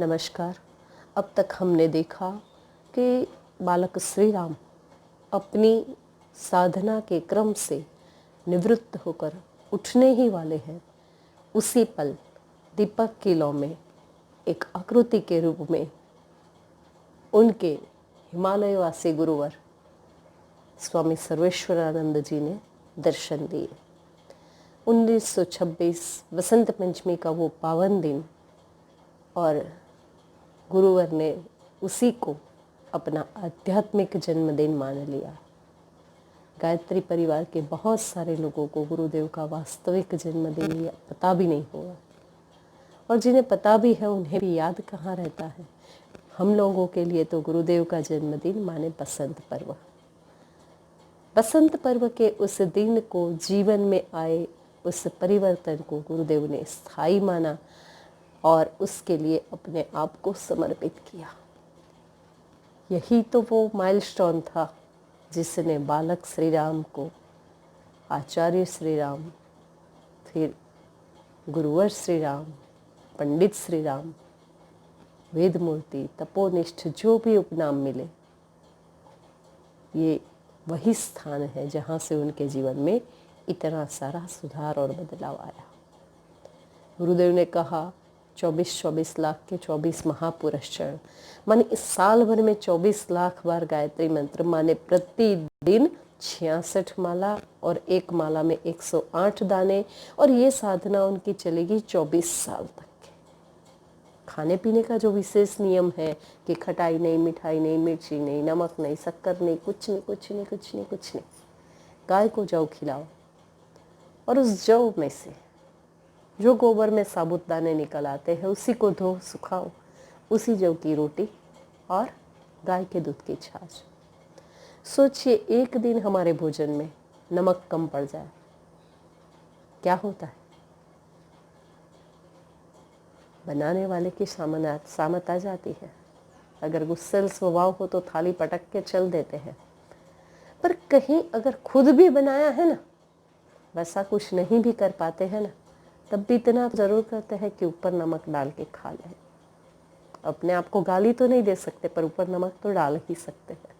नमस्कार। अब तक हमने देखा कि बालक श्री राम अपनी साधना के क्रम से निवृत्त होकर उठने ही वाले हैं। उसी पल दीपक की लौ में एक आकृति के रूप में उनके हिमालयवासी गुरुवर स्वामी सर्वेश्वरानंद जी ने दर्शन दिए। 1926 वसंत पंचमी का वो पावन दिन, और गुरुवर ने उसी को अपना आध्यात्मिक जन्मदिन मान लिया। गायत्री परिवार के बहुत सारे लोगों को गुरुदेव का वास्तविक जन्मदिन या पता भी नहीं होगा, और जिन्हें पता भी है उन्हें भी याद कहाँ रहता है। हम लोगों के लिए तो गुरुदेव का जन्मदिन माने बसंत पर्व। बसंत पर्व के उस दिन को, जीवन में आए उस परिवर्तन को गुरुदेव ने स्थायी माना और उसके लिए अपने आप को समर्पित किया। यही तो वो माइलस्टोन था जिसने बालक श्री राम को आचार्य श्री राम, फिर गुरुवर श्री राम, पंडित श्री राम, वेदमूर्ति, तपोनिष्ठ, जो भी उपनाम मिले, ये वही स्थान है जहाँ से उनके जीवन में इतना सारा सुधार और बदलाव आया। गुरुदेव ने कहा 24 लाख के 24 महापुरुष चरण, माने इस साल भर में 24 लाख बार गायत्री मंत्र, माने प्रतिदिन 66 माला और एक माला में 108 दाने। और ये साधना उनकी चलेगी 24 साल तक के। खाने पीने का जो विशेष नियम है कि खटाई नहीं, मिठाई नहीं, मिर्ची नहीं, नमक नहीं, शक्कर नहीं, कुछ नहीं, कुछ नहीं, कुछ नहीं, कुछ नहीं। गाय को जौ खिलाओ और उस जौ में से जो गोबर में साबुत दाने निकल आते हैं उसी को धो सुखाओ, उसी जौ की रोटी और गाय के दूध की छाछ। सोचिए एक दिन हमारे भोजन में नमक कम पड़ जाए, क्या होता है? बनाने वाले की सामत आ जाती है। अगर गुस्सैल स्वभाव हो तो थाली पटक के चल देते हैं, पर कहीं अगर खुद भी बनाया है ना, वैसा कुछ नहीं भी कर पाते हैं ना, तब भी इतना जरूर करते हैं कि ऊपर नमक डाल के खा लें। अपने आप को गाली तो नहीं दे सकते, पर ऊपर नमक तो डाल ही सकते हैं।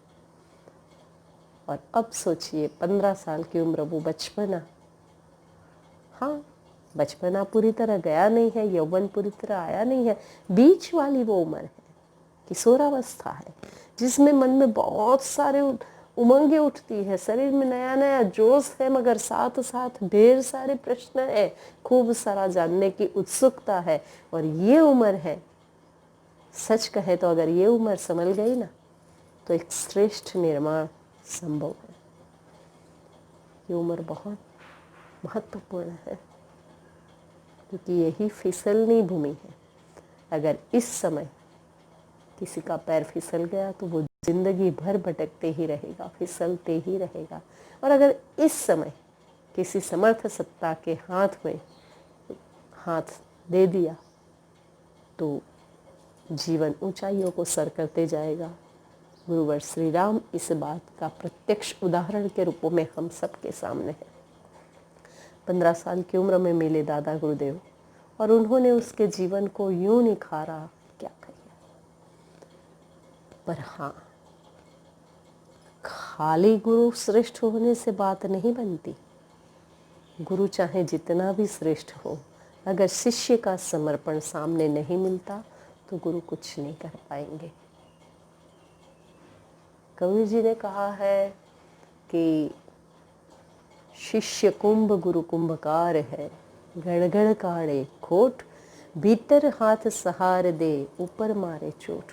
और अब सोचिए 15 साल की उम्र, वो बचपना, हाँ बचपना पूरी तरह गया नहीं है, यौवन पूरी तरह आया नहीं है, बीच वाली वो उम्र है, किशोरावस्था है, जिसमें मन में बहुत सारे उमंगे उठती है, शरीर में नया नया जोश है, मगर साथ साथ ढेर सारे प्रश्न है, खूब सारा जानने की उत्सुकता है। और ये उम्र है, सच कहे तो अगर ये उम्र संभल गई ना, तो एक श्रेष्ठ निर्माण संभव है। ये उम्र बहुत महत्वपूर्ण है, क्योंकि यही फिसलनी भूमि है। अगर इस समय किसी का पैर फिसल गया तो वो जिंदगी भर भटकते ही रहेगा, फिसलते ही रहेगा। और अगर इस समय किसी समर्थ सत्ता के हाथ में हाथ दे दिया तो जीवन ऊंचाइयों को सर करते जाएगा। गुरुवर श्री राम इस बात का प्रत्यक्ष उदाहरण के रूप में हम सबके सामने है। 15 साल की उम्र में मिले दादा गुरुदेव, और उन्होंने उसके जीवन को यूं निखारा, क्या कहिए। पर हाँ, खाली गुरु श्रेष्ठ होने से बात नहीं बनती। गुरु चाहे जितना भी श्रेष्ठ हो, अगर शिष्य का समर्पण सामने नहीं मिलता तो गुरु कुछ नहीं कर पाएंगे। कबीर जी ने कहा है कि शिष्य कुंभ गुरु कुंभकार है, गड़गड़ काढ़े खोट, भीतर हाथ सहार दे, ऊपर मारे चोट।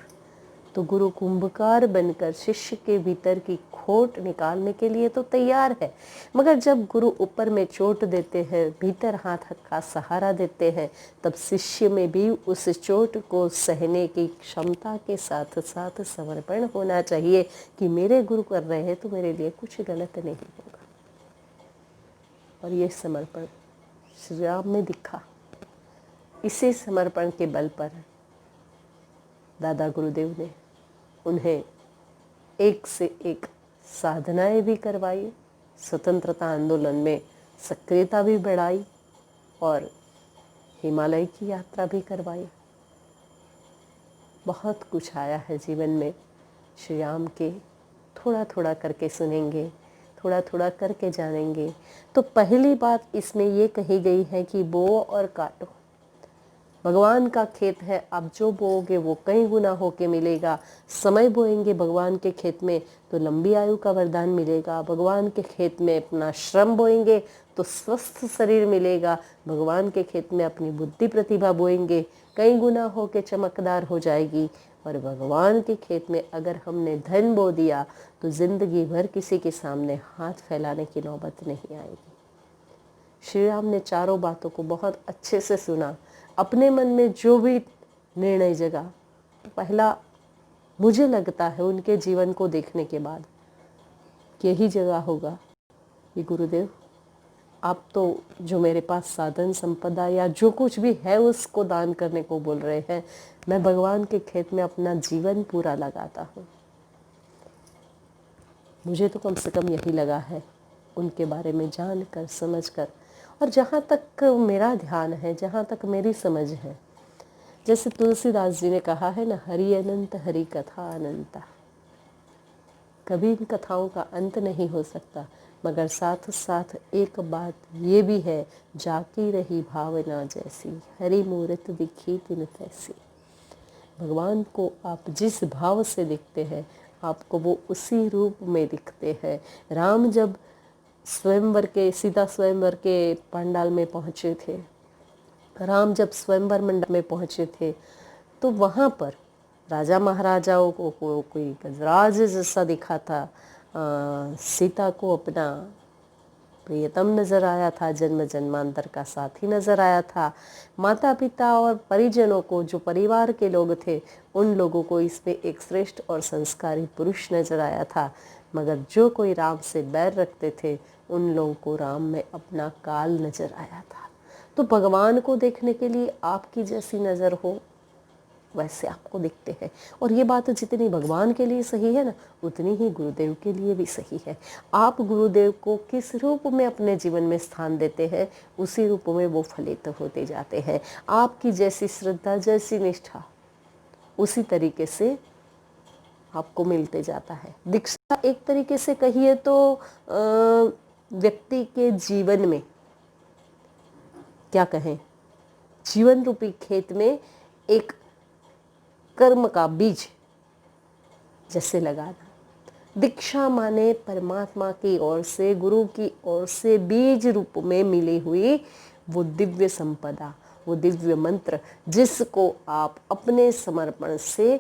तो गुरु कुंभकार बनकर शिष्य के भीतर की खोट निकालने के लिए तो तैयार है, मगर जब गुरु ऊपर में चोट देते हैं, भीतर हाथ का सहारा देते हैं, तब शिष्य में भी उस चोट को सहने की क्षमता के साथ साथ समर्पण होना चाहिए कि मेरे गुरु कर रहे हैं तो मेरे लिए कुछ गलत नहीं होगा। और ये समर्पण श्री राम में दिखा। इसी समर्पण के बल पर दादा गुरुदेव ने उन्हें एक से एक साधनाएं भी करवाई, स्वतंत्रता आंदोलन में सक्रियता भी बढ़ाई और हिमालय की यात्रा भी करवाई। बहुत कुछ आया है जीवन में श्री राम के, थोड़ा थोड़ा करके सुनेंगे, थोड़ा थोड़ा करके जानेंगे। तो पहली बात इसमें ये कही गई है कि बो और काटो। भगवान का खेत है, आप जो बोओगे वो कई गुना होके मिलेगा। समय बोएंगे भगवान के खेत में तो लंबी आयु का वरदान मिलेगा। भगवान के खेत में अपना श्रम बोएंगे तो स्वस्थ शरीर मिलेगा। भगवान के खेत में अपनी बुद्धि प्रतिभा बोएंगे, कई गुना होके चमकदार हो जाएगी। और भगवान के खेत में अगर हमने धन बो दिया तो जिंदगी भर किसी के सामने हाथ फैलाने की नौबत नहीं आएगी। श्री राम ने चारों बातों को बहुत अच्छे से सुना, अपने मन में जो भी निर्णय जगा, पहला मुझे लगता है उनके जीवन को देखने के बाद यही जगह होगा कि गुरुदेव आप तो जो मेरे पास साधन संपदा या जो कुछ भी है उसको दान करने को बोल रहे हैं, मैं भगवान के खेत में अपना जीवन पूरा लगाता हूँ। मुझे तो कम से कम यही लगा है उनके बारे में जान कर समझ कर। और जहाँ तक मेरा ध्यान है, जहाँ तक मेरी समझ है, जैसे तुलसीदास जी ने कहा है ना, हरि अनंत हरि कथा अनंता। कभी इन कथाओं का अंत नहीं हो सकता, मगर साथ साथ एक बात ये भी है, जाकी रही भावना जैसी, हरि मूरत दिखी तिन तैसी। भगवान को आप जिस भाव से दिखते हैं आपको वो उसी रूप में दिखते हैं। राम जब स्वयंवर के, सीता स्वयंवर के पंडाल में पहुँचे थे, राम जब स्वयंवर मंडप में पहुँचे थे तो वहाँ पर राजा महाराजाओं को कोई गजराज जैसा दिखा था, सीता को अपना प्रियतम नज़र आया था, जन्म जन्मांतर का साथी नज़र आया था। माता पिता और परिजनों को, जो परिवार के लोग थे, उन लोगों को इसमें एक श्रेष्ठ और संस्कारी पुरुष नज़र आया था। मगर जो कोई राम से बैर रखते थे उन लोगों को राम में अपना काल नज़र आया था। तो भगवान को देखने के लिए आपकी जैसी नज़र हो वैसे आपको दिखते हैं। और ये बात जितनी भगवान के लिए सही है ना, उतनी ही गुरुदेव के लिए भी सही है। आप गुरुदेव को किस रूप में अपने जीवन में स्थान देते हैं, उसी रूप में वो फलित होते जाते हैं। आपकी जैसी श्रद्धा, जैसी निष्ठा, उसी तरीके से आपको मिलते जाता है। दीक्षा एक तरीके से कहिए तो व्यक्ति के जीवन में, क्या कहें, जीवन रूपी खेत में एक कर्म का बीज जैसे लगाना। दीक्षा माने परमात्मा की ओर से, गुरु की ओर से बीज रूप में मिली हुई वो दिव्य संपदा, वो दिव्य मंत्र, जिसको आप अपने समर्पण से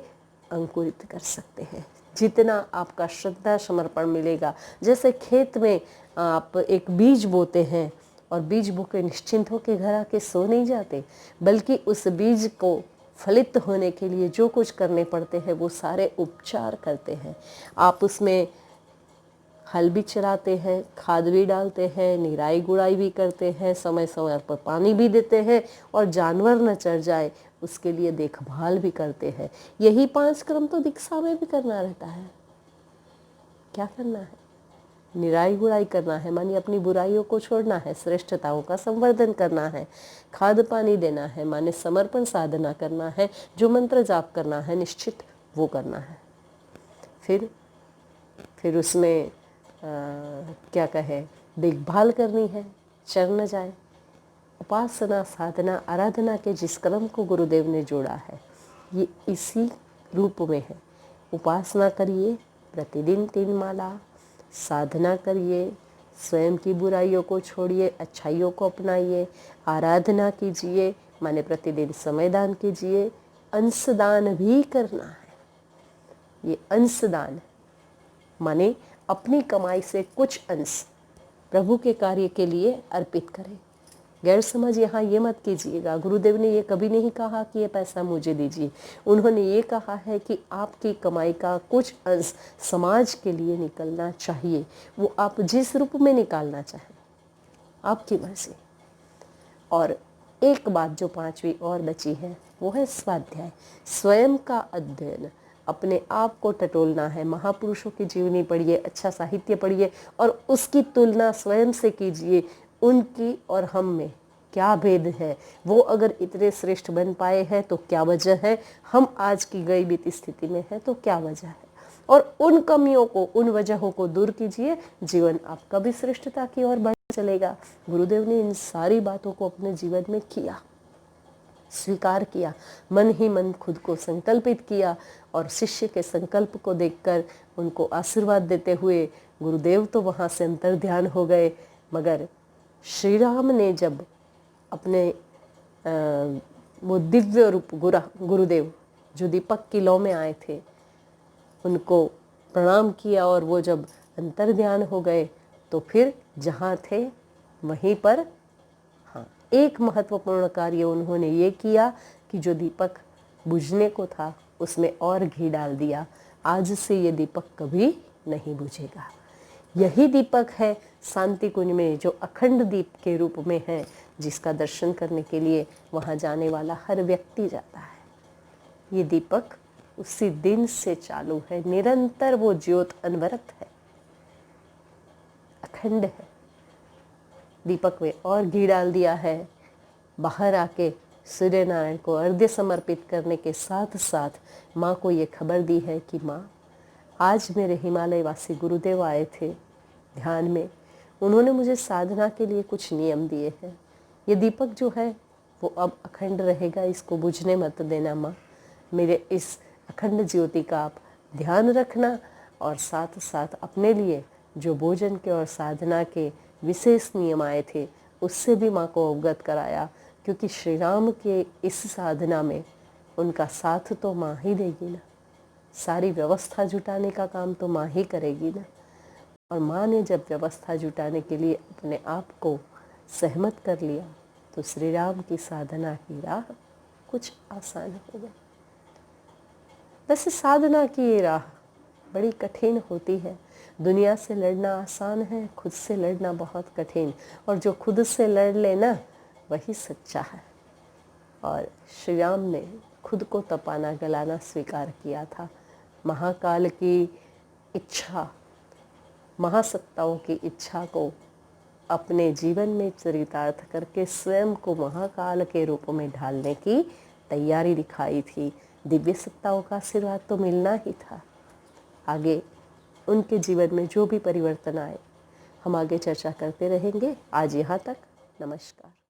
अंकुरित कर सकते हैं। जितना आपका श्रद्धा समर्पण मिलेगा, जैसे खेत में आप एक बीज बोते हैं और बीज बो के निश्चिंत होकर घर आके सो नहीं जाते, बल्कि उस बीज को फलित होने के लिए जो कुछ करने पड़ते हैं वो सारे उपचार करते हैं। आप उसमें हल भी चलाते हैं, खाद भी डालते हैं, निराई गुड़ाई भी करते हैं, समय समय पर पानी भी देते हैं, और जानवर न चढ़ जाए उसके लिए देखभाल भी करते हैं। यही 5 क्रम तो दीक्षा में भी करना रहता है। क्या करना है? निराई गुड़ाई करना है, मानी अपनी बुराइयों को छोड़ना है, श्रेष्ठताओं का संवर्धन करना है, खाद पानी देना है, माने समर्पण साधना करना है, जो मंत्र जाप करना है निश्चित वो करना है। फिर उसमें क्या कहे, देखभाल करनी है, चर न जाए। उपासना, साधना, आराधना के जिस क्रम को गुरुदेव ने जोड़ा है ये इसी रूप में है। उपासना करिए, प्रतिदिन 3 माला, साधना करिए, स्वयं की बुराइयों को छोड़िए, अच्छाइयों को अपनाइए, आराधना कीजिए, माने प्रतिदिन समय दान कीजिए, अंशदान भी करना है। ये अंशदान माने अपनी कमाई से कुछ अंश प्रभु के कार्य के लिए अर्पित करें। गैर समझ यहाँ ये मत कीजिएगा, गुरुदेव ने ये कभी नहीं कहा कि ये पैसा मुझे दीजिए। उन्होंने ये कहा है कि आपकी कमाई का कुछ अंश समाज के लिए निकलना चाहिए। वो आप जिस रूप में निकालना चाहें, आपकी मर्जी। और एक बात जो 5वीं और बची है वो है स्वाध्याय, स्वयं का अध्ययन। अपने आप को टटोलना है, महापुरुषों की जीवनी पढ़िए, अच्छा साहित्य पढ़िए और उसकी तुलना स्वयं से कीजिए, उनकी और हम में क्या भेद है, वो अगर इतने श्रेष्ठ बन पाए हैं तो क्या वजह है, हम आज की गई बीती स्थिति में हैं तो क्या वजह है। और उन कमियों को, उन वजहों को दूर कीजिए, जीवन आपका भी श्रेष्ठता की ओर बढ़ चलेगा। गुरुदेव ने इन सारी बातों को अपने जीवन में किया, स्वीकार किया, मन ही मन खुद को संकल्पित किया और शिष्य के संकल्प को देखकर उनको आशीर्वाद देते हुए गुरुदेव तो वहाँ से अंतर्ध्यान हो गए। मगर श्री राम ने जब अपने वो दिव्य रूप गुरुदेव जो दीपक की लौ में आए थे उनको प्रणाम किया और वो जब अंतर्ध्यान हो गए तो फिर जहाँ थे वहीं पर, हाँ, एक महत्वपूर्ण कार्य उन्होंने ये किया कि जो दीपक बुझने को था उसमें और घी डाल दिया। आज से ये दीपक कभी नहीं बुझेगा। यही दीपक है शांति कुंज में जो अखंड दीप के रूप में है, जिसका दर्शन करने के लिए वहाँ जाने वाला हर व्यक्ति जाता है। ये दीपक उसी दिन से चालू है, निरंतर वो ज्योत अनवरत है, अखंड है। दीपक में और घी डाल दिया है। बाहर आके सूर्य नारायण को अर्घ्य समर्पित करने के साथ साथ माँ को ये खबर दी है कि माँ, आज मेरे हिमालय वासी गुरुदेव आए थे ध्यान में, उन्होंने मुझे साधना के लिए कुछ नियम दिए हैं। ये दीपक जो है वो अब अखंड रहेगा, इसको बुझने मत देना माँ। मेरे इस अखंड ज्योति का आप ध्यान रखना और साथ साथ अपने लिए जो भोजन के और साधना के विशेष नियम आए थे उससे भी माँ को अवगत कराया, क्योंकि श्री राम के इस साधना में उनका साथ तो माँ ही देगी ना, सारी व्यवस्था जुटाने का काम तो माँ ही करेगी ना। और माँ ने जब व्यवस्था जुटाने के लिए अपने आप को सहमत कर लिया तो श्री राम की साधना की राह कुछ आसान हो गई। वैसे साधना की ये राह बड़ी कठिन होती है। दुनिया से लड़ना आसान है, खुद से लड़ना बहुत कठिन, और जो खुद से लड़ लेना वही सच्चा है। और श्री राम ने खुद को तपाना गलाना स्वीकार किया था। महाकाल की इच्छा, महासत्ताओं की इच्छा को अपने जीवन में चरितार्थ करके स्वयं को महाकाल के रूप में ढालने की तैयारी दिखाई थी। दिव्य सत्ताओं का आशीर्वाद तो मिलना ही था। आगे उनके जीवन में जो भी परिवर्तन आए हम आगे चर्चा करते रहेंगे। आज यहाँ तक, नमस्कार।